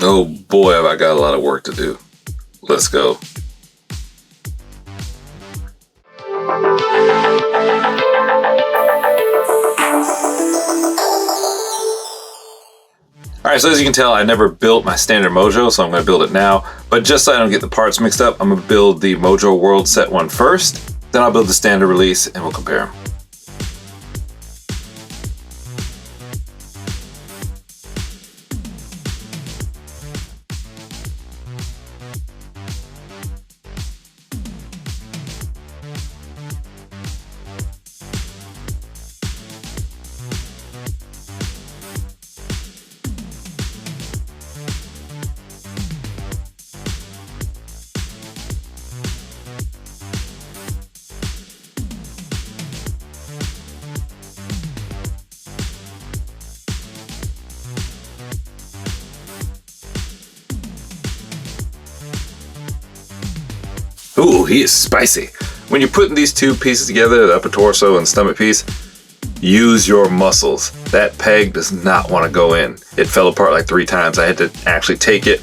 Oh boy, have I got a lot of work to do. Let's go. Alright, so as you can tell, I never built my standard Mojo, so I'm going to build it now. But just so I don't get the parts mixed up, I'm going to build the Mojoworld set one first. Then I'll build the standard release and we'll compare them. Ooh, he is spicy. When you're putting these two pieces together, the upper torso and stomach piece, use your muscles. That peg does not want to go in. It fell apart like 3 times. I had to actually take it,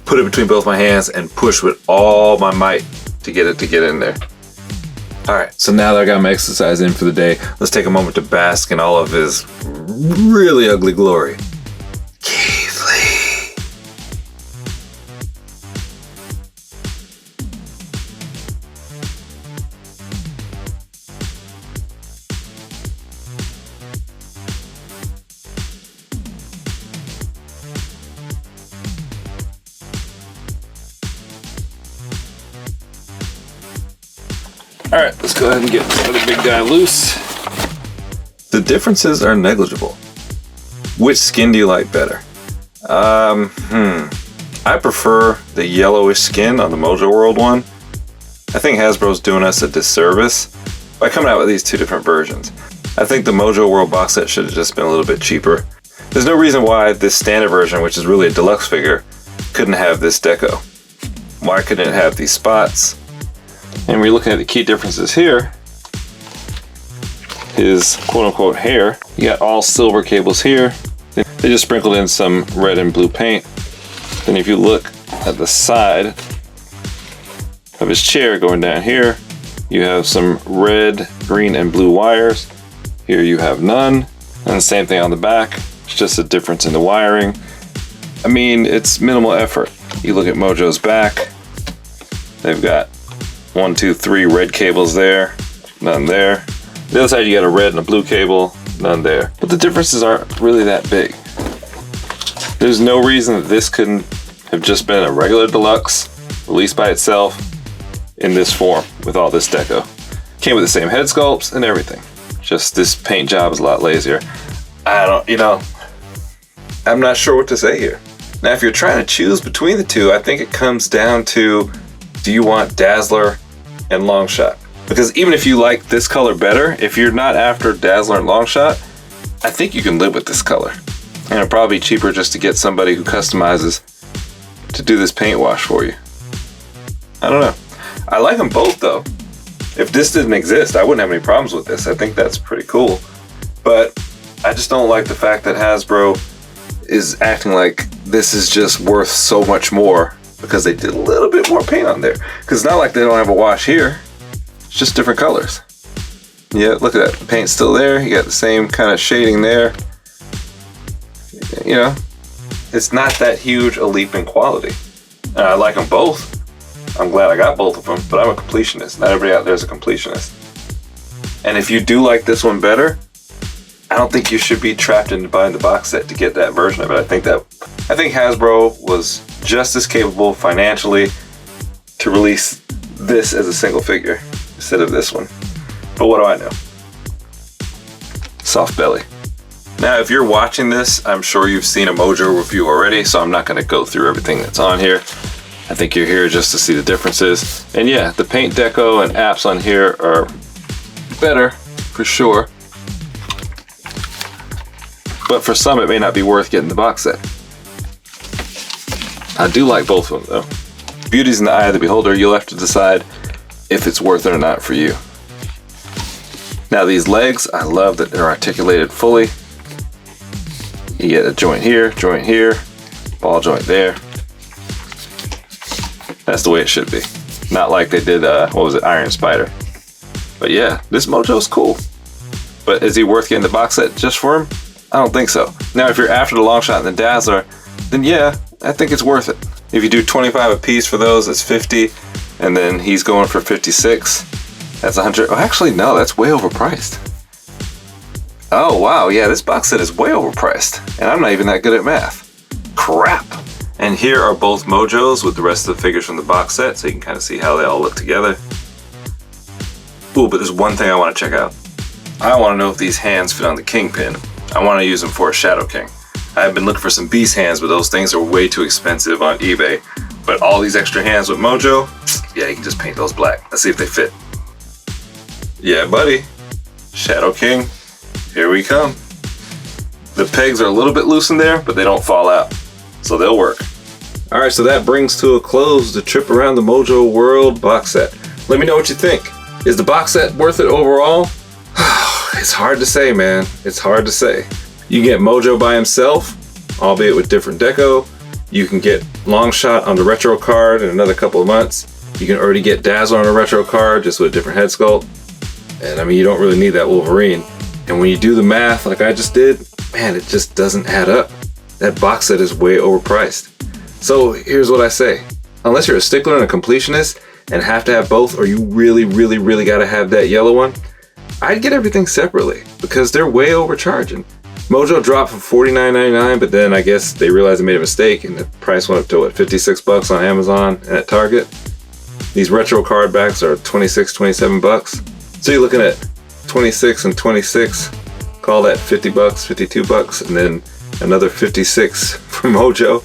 put it between both my hands, and push with all my might to get it to get in there. Alright, so now that I got my exercise in for the day, let's take a moment to bask in all of his really ugly glory. Alright, let's go ahead and get this other big guy loose. The differences are negligible. Which skin do you like better? I prefer the yellowish skin on the Mojoworld one. I think Hasbro's doing us a disservice by coming out with these 2 different versions. I think the Mojoworld box set should have just been a little bit cheaper. There's no reason why this standard version, which is really a deluxe figure, couldn't have this deco. Why couldn't it have these spots? And we're looking at the key differences here. His quote-unquote hair. You got all silver cables here. They just sprinkled in some red and blue paint. Then if you look at the side of his chair going down here, you have some red, green, and blue wires. Here you have none. And the same thing on the back. It's just a difference in the wiring. I mean, it's minimal effort. You look at Mojo's back. They've got 1, 2, 3 red cables there, none there. The other side you got a red and a blue cable, none there. But the differences aren't really that big. There's no reason that this couldn't have just been a regular deluxe, released by itself, in this form, with all this deco. Came with the same head sculpts and everything. Just this paint job is a lot lazier. I'm not sure what to say here. Now if you're trying to choose between the two, I think it comes down to, do you want Dazzler and Longshot? Because even if you like this color better, if you're not after Dazzler and Longshot, I think you can live with this color. And it'll probably be cheaper just to get somebody who customizes to do this paint wash for you. I don't know. I like them both though. If this didn't exist, I wouldn't have any problems with this. I think that's pretty cool. But I just don't like the fact that Hasbro is acting like this is just worth so much more because they did a little bit more paint on there. Because it's not like they don't have a wash here. It's just different colors. Yeah, look at that. The paint's still there. You got the same kind of shading there. You know, it's not that huge a leap in quality. And I like them both. I'm glad I got both of them, but I'm a completionist. Not everybody out there is a completionist. And if you do like this one better, I don't think you should be trapped into buying the box set to get that version of it. I think Hasbro was just as capable financially to release this as a single figure instead of this one. But what do I know? Soft belly. Now, if you're watching this, I'm sure you've seen a Mojo review already, so I'm not going to go through everything that's on here. I think you're here just to see the differences. And yeah, the paint deco and apps on here are better, for sure. But for some, it may not be worth getting the box set. I do like both of them, though. Beauty's in the eye of the beholder. You'll have to decide if it's worth it or not for you. Now, these legs, I love that they're articulated fully. You get a joint here, Ball joint there. That's the way it should be. Not like they did, what was it, Iron Spider. But yeah, this Mojo's cool. But is he worth getting the box set just for him? I don't think so. Now, if you're after the long shot and the Dazzler, then yeah, I think it's worth it. If you do 25 a piece for those, that's 50. And then he's going for 56. That's 100. Oh, actually, no, that's way overpriced. Oh, wow, yeah, this box set is way overpriced. And I'm not even that good at math. Crap. And here are both Mojos with the rest of the figures from the box set, so you can kind of see how they all look together. Ooh, but there's one thing I want to check out. I want to know if these hands fit on the Kingpin. I want to use them for a Shadow King. I've been looking for some Beast hands, but those things are way too expensive on eBay. But all these extra hands with Mojo, yeah, you can just paint those black. Let's see if they fit. Yeah, buddy. Shadow King, here we come. The pegs are a little bit loose in there, but they don't fall out. So they'll work. All right, so that brings to a close the trip around the Mojoworld box set. Let me know what you think. Is the box set worth it overall? It's hard to say, man. It's hard to say. You can get Mojo by himself, albeit with different deco. You can get Longshot on the retro card in another couple of months. You can already get Dazzler on a retro card, just with a different head sculpt. And I mean, you don't really need that Wolverine. And when you do the math like I just did, man, it just doesn't add up. That box set is way overpriced. So here's what I say. Unless you're a stickler and a completionist and have to have both, or you really, really, really gotta have that yellow one, I'd get everything separately because they're way overcharging. Mojo dropped from $49.99, but then I guess they realized they made a mistake and the price went up to what, 56 bucks on Amazon and at Target. These retro card backs are 26, 27 bucks. So you're looking at 26 and 26, call that 50 bucks, 52 bucks, and then another 56 from Mojo.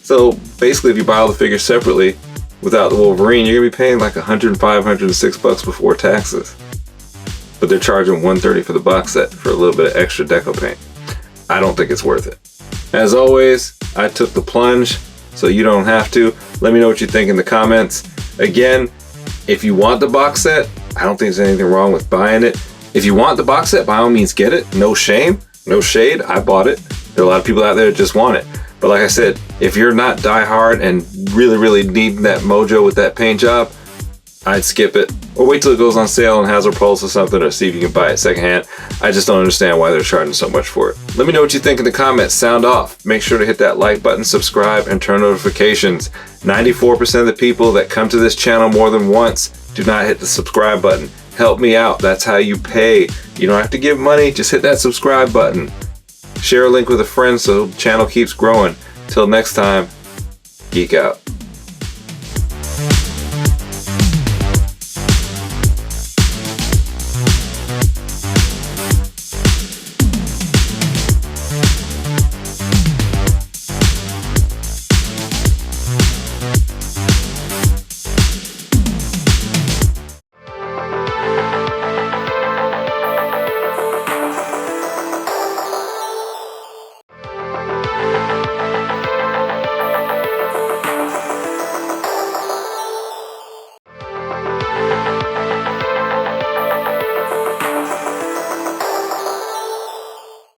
So basically if you buy all the figures separately without the Wolverine, you're gonna be paying like 105, 106 bucks before taxes. But they're charging $130 for the box set for a little bit of extra deco paint. I don't think it's worth it. As always, I took the plunge, so you don't have to. Let me know what you think in the comments. Again, if you want the box set, I don't think there's anything wrong with buying it. If you want the box set, by all means get it. No shame, no shade, I bought it. There are a lot of people out there that just want it. But like I said, if you're not diehard and really, really needing that Mojo with that paint job, I'd skip it. Or wait till it goes on sale on Hasbro Pulse or something, or see if you can buy it secondhand. I just don't understand why they're charging so much for it. Let me know what you think in the comments. Sound off. Make sure to hit that like button, subscribe, and turn notifications. 94% of the people that come to this channel more than once do not hit the subscribe button. Help me out. That's how you pay. You don't have to give money. Just hit that subscribe button. Share a link with a friend so the channel keeps growing. Till next time, geek out.